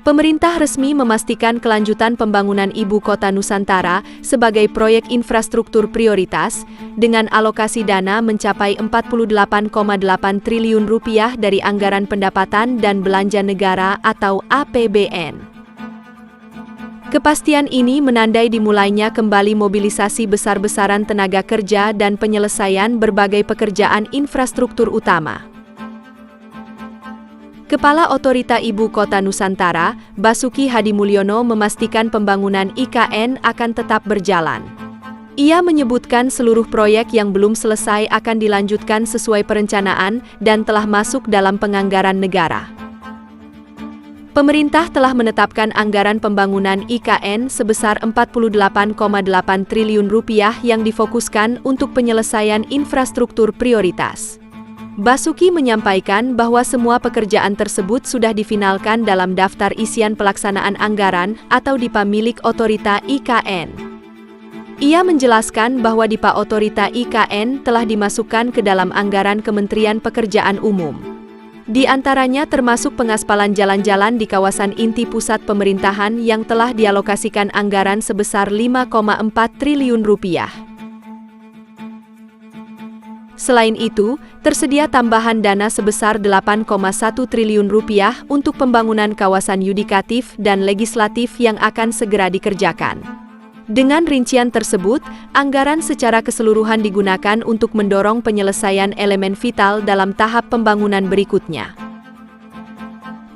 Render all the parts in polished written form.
Pemerintah resmi memastikan kelanjutan pembangunan Ibu Kota Nusantara sebagai proyek infrastruktur prioritas dengan alokasi dana mencapai Rp48,8 triliun dari Anggaran Pendapatan dan Belanja Negara atau APBN. Kepastian ini menandai dimulainya kembali mobilisasi besar-besaran tenaga kerja dan penyelesaian berbagai pekerjaan infrastruktur utama. Kepala Otorita Ibu Kota Nusantara, Basuki Hadimulyono memastikan pembangunan IKN akan tetap berjalan. Ia menyebutkan seluruh proyek yang belum selesai akan dilanjutkan sesuai perencanaan dan telah masuk dalam penganggaran negara. Pemerintah telah menetapkan anggaran pembangunan IKN sebesar Rp48,8 triliun yang difokuskan untuk penyelesaian infrastruktur prioritas. Basuki menyampaikan bahwa semua pekerjaan tersebut sudah difinalkan dalam daftar isian pelaksanaan anggaran atau DIPA milik Otorita IKN. Ia menjelaskan bahwa DIPA Otorita IKN telah dimasukkan ke dalam anggaran Kementerian Pekerjaan Umum. Di antaranya termasuk pengaspalan jalan-jalan di kawasan inti pusat pemerintahan yang telah dialokasikan anggaran sebesar Rp5,4 triliun. Selain itu, tersedia tambahan dana sebesar Rp8,1 triliun untuk pembangunan kawasan yudikatif dan legislatif yang akan segera dikerjakan. Dengan rincian tersebut, anggaran secara keseluruhan digunakan untuk mendorong penyelesaian elemen vital dalam tahap pembangunan berikutnya.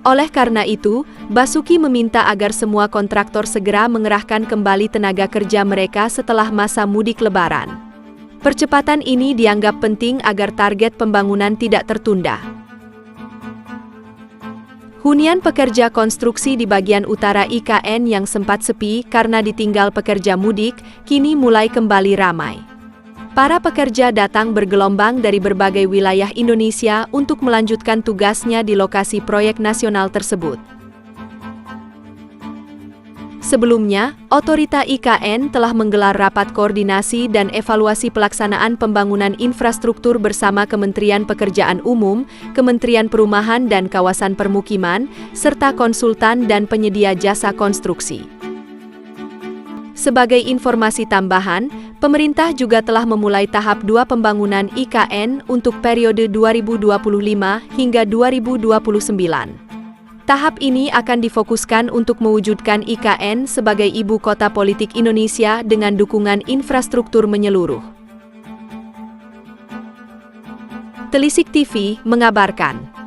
Oleh karena itu, Basuki meminta agar semua kontraktor segera mengerahkan kembali tenaga kerja mereka setelah masa mudik Lebaran. Percepatan ini dianggap penting agar target pembangunan tidak tertunda. Hunian pekerja konstruksi di bagian utara IKN yang sempat sepi karena ditinggal pekerja mudik, kini mulai kembali ramai. Para pekerja datang bergelombang dari berbagai wilayah Indonesia untuk melanjutkan tugasnya di lokasi proyek nasional tersebut. Sebelumnya, Otorita IKN telah menggelar rapat koordinasi dan evaluasi pelaksanaan pembangunan infrastruktur bersama Kementerian Pekerjaan Umum, Kementerian Perumahan dan Kawasan Permukiman, serta konsultan dan penyedia jasa konstruksi. Sebagai informasi tambahan, pemerintah juga telah memulai tahap 2 pembangunan IKN untuk periode 2025 hingga 2029. Tahap ini akan difokuskan untuk mewujudkan IKN sebagai ibu kota politik Indonesia dengan dukungan infrastruktur menyeluruh. Telisik TV mengabarkan.